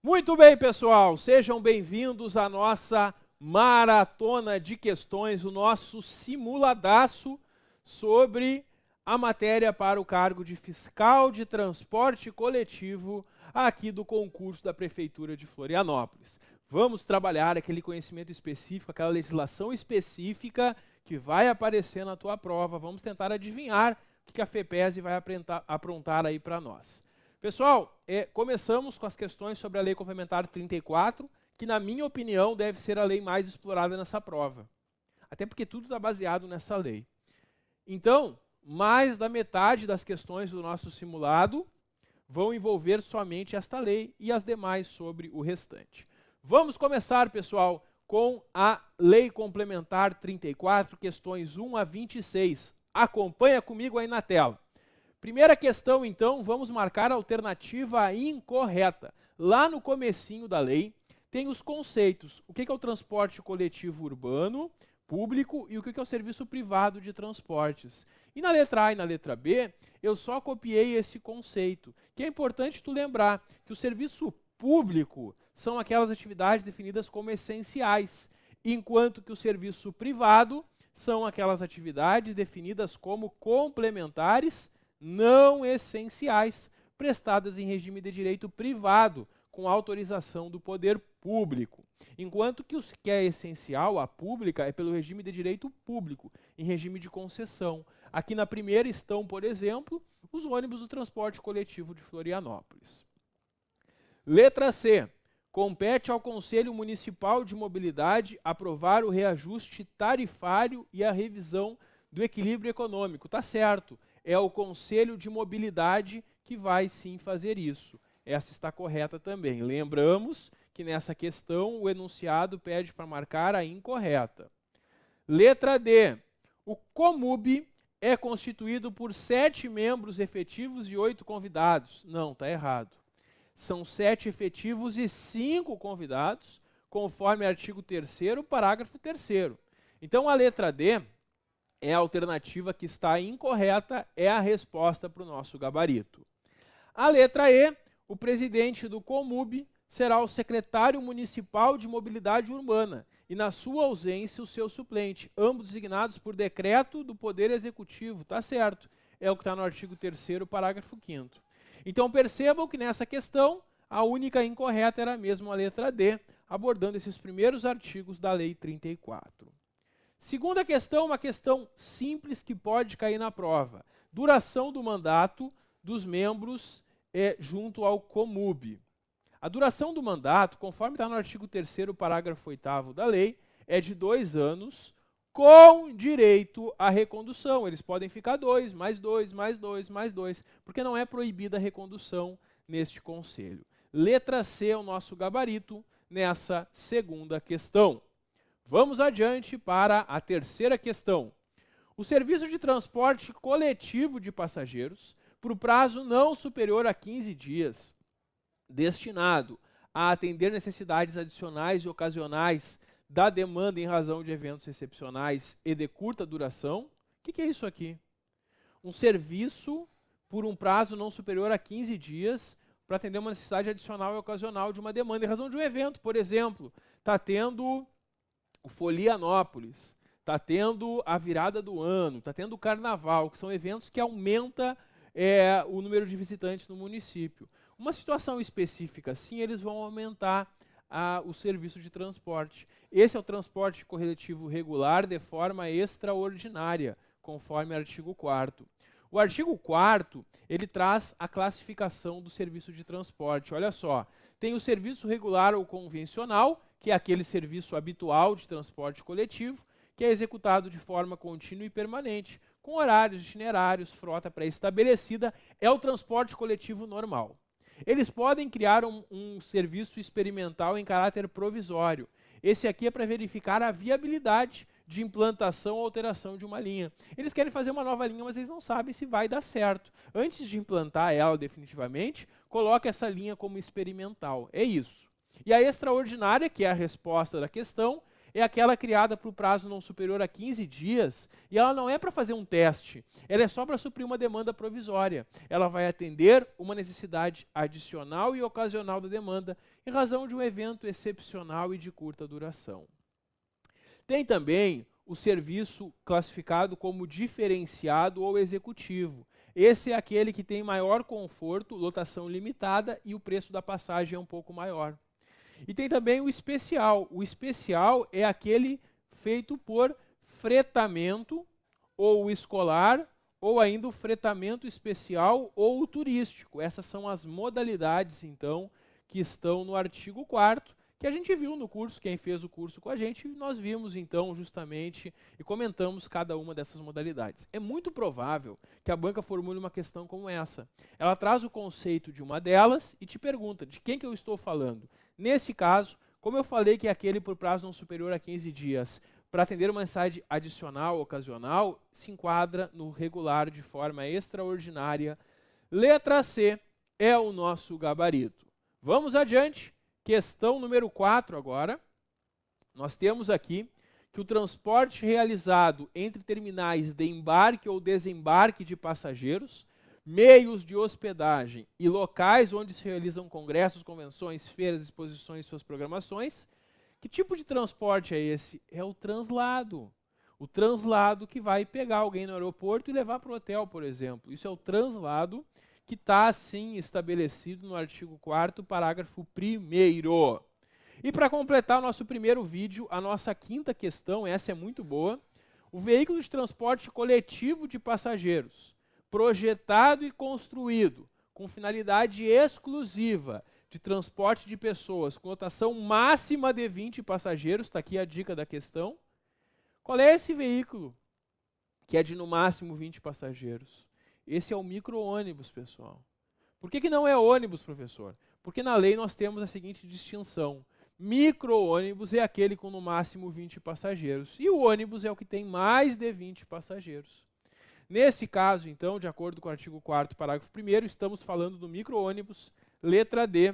Muito bem, pessoal, sejam bem-vindos à nossa maratona de questões, o nosso simuladaço sobre a matéria para o cargo de fiscal de transporte coletivo aqui do concurso da Prefeitura de Florianópolis. Vamos trabalhar aquele conhecimento específico, aquela legislação específica que vai aparecer na tua prova. Vamos tentar adivinhar o que a FEPESE vai aprontar aí para nós. Pessoal, começamos com as questões sobre a Lei Complementar 34, que na minha opinião deve ser a lei mais explorada nessa prova. Até porque tudo está baseado nessa lei. Então, mais da metade das questões do nosso simulado vão envolver somente esta lei e as demais sobre o restante. Vamos começar, pessoal, com a Lei Complementar 34, questões 1 a 26. Acompanha comigo aí na tela. Primeira questão, então, vamos marcar a alternativa incorreta. Lá no comecinho da lei, tem os conceitos. O que é o transporte coletivo urbano, público, e o que é o serviço privado de transportes. E na letra A e na letra B, eu só copiei esse conceito, que é importante tu lembrar que o serviço público são aquelas atividades definidas como essenciais, enquanto que o serviço privado são aquelas atividades definidas como complementares não essenciais, prestadas em regime de direito privado, com autorização do poder público. Enquanto que o que é essencial, a pública, é pelo regime de direito público, em regime de concessão. Aqui na primeira estão, por exemplo, os ônibus do transporte coletivo de Florianópolis. Letra C. Compete ao Conselho Municipal de Mobilidade aprovar o reajuste tarifário e a revisão do equilíbrio econômico. Tá certo. É o Conselho de Mobilidade que vai sim fazer isso. Essa está correta também. Lembramos que nessa questão o enunciado pede para marcar a incorreta. Letra D. O COMUB é constituído por 7 membros efetivos e 8 convidados. Não, está errado. São 7 efetivos e 5 convidados, conforme artigo 3º, parágrafo 3º. Então a letra D é a alternativa que está incorreta, é a resposta para o nosso gabarito. A letra E, o presidente do COMUB será o secretário municipal de mobilidade urbana e, na sua ausência, o seu suplente, ambos designados por decreto do Poder Executivo. Tá certo, é o que está no artigo 3º, parágrafo 5º. Então percebam que nessa questão, a única incorreta era mesmo a letra D, abordando esses primeiros artigos da Lei 34. Segunda questão, uma questão simples que pode cair na prova. Duração do mandato dos membros junto ao COMUB. A duração do mandato, conforme está no artigo 3º, parágrafo 8º da lei, é de 2 anos com direito à recondução. Eles podem ficar 2, mais 2, mais 2, mais 2, porque não é proibida a recondução neste conselho. Letra C é o nosso gabarito nessa segunda questão. Vamos adiante para a terceira questão. O serviço de transporte coletivo de passageiros, por prazo não superior a 15 dias, destinado a atender necessidades adicionais e ocasionais da demanda em razão de eventos excepcionais e de curta duração. O que é isso aqui? Um serviço por um prazo não superior a 15 dias para atender uma necessidade adicional e ocasional de uma demanda em razão de um evento. Por exemplo, está tendo o Folianópolis, está tendo a virada do ano, está tendo o carnaval, que são eventos que aumentam o número de visitantes no município. Uma situação específica assim, eles vão aumentar o serviço de transporte. Esse é o transporte coletivo regular de forma extraordinária, conforme o artigo 4º. O artigo 4º, ele traz a classificação do serviço de transporte. Olha só, tem o serviço regular ou convencional, que é aquele serviço habitual de transporte coletivo, que é executado de forma contínua e permanente, com horários, itinerários, frota pré-estabelecida, é o transporte coletivo normal. Eles podem criar um serviço experimental em caráter provisório. Esse aqui é para verificar a viabilidade de implantação ou alteração de uma linha. Eles querem fazer uma nova linha, mas eles não sabem se vai dar certo. Antes de implantar ela definitivamente, coloca essa linha como experimental. É isso. E a extraordinária, que é a resposta da questão, é aquela criada para o prazo não superior a 15 dias, e ela não é para fazer um teste, ela é só para suprir uma demanda provisória. Ela vai atender uma necessidade adicional e ocasional da demanda, em razão de um evento excepcional e de curta duração. Tem também o serviço classificado como diferenciado ou executivo. Esse é aquele que tem maior conforto, lotação limitada e o preço da passagem é um pouco maior. E tem também o especial. O especial é aquele feito por fretamento ou escolar, ou ainda o fretamento especial ou o turístico. Essas são as modalidades, então, que estão no artigo 4º, que a gente viu no curso, quem fez o curso com a gente, nós vimos então justamente e comentamos cada uma dessas modalidades. É muito provável que a banca formule uma questão como essa. Ela traz o conceito de uma delas e te pergunta de quem que eu estou falando. Nesse caso, como eu falei que é aquele por prazo não superior a 15 dias, para atender uma necessidade adicional, ocasional, se enquadra no regular de forma extraordinária. Letra C é o nosso gabarito. Vamos adiante. Questão número 4 agora. Nós temos aqui que o transporte realizado entre terminais de embarque ou desembarque de passageiros, meios de hospedagem e locais onde se realizam congressos, convenções, feiras, exposições e suas programações. Que tipo de transporte é esse? É o translado. O translado que vai pegar alguém no aeroporto e levar para o hotel, por exemplo. Isso é o translado que está, assim, estabelecido no artigo 4º, parágrafo 1º. E para completar o nosso primeiro vídeo, a nossa quinta questão, essa é muito boa. O veículo de transporte coletivo de passageiros, projetado e construído com finalidade exclusiva de transporte de pessoas com lotação máxima de 20 passageiros, está aqui a dica da questão. Qual é esse veículo que é de no máximo 20 passageiros? Esse é o micro-ônibus, pessoal. Por que não é ônibus, professor? Porque na lei nós temos a seguinte distinção. Micro-ônibus é aquele com no máximo 20 passageiros. E o ônibus é o que tem mais de 20 passageiros. Nesse caso, então, de acordo com o artigo 4º, parágrafo 1º, estamos falando do micro-ônibus. Letra D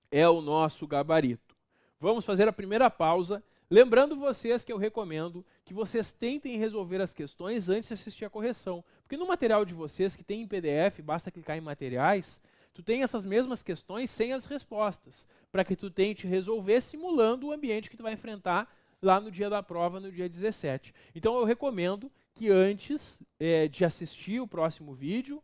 é o nosso gabarito. Vamos fazer a primeira pausa. Lembrando vocês que eu recomendo que vocês tentem resolver as questões antes de assistir a correção. Porque no material de vocês, que tem em PDF, basta clicar em materiais, tu tem essas mesmas questões sem as respostas, para que tu tente resolver simulando o ambiente que tu vai enfrentar lá no dia da prova, no dia 17. Então eu recomendo que antes de assistir o próximo vídeo,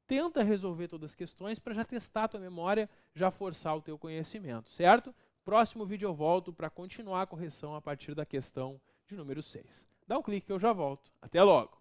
tenta resolver todas as questões para já testar a tua memória, já forçar o teu conhecimento, certo? Próximo vídeo eu volto para continuar a correção a partir da questão de número 6. Dá um clique que eu já volto. Até logo!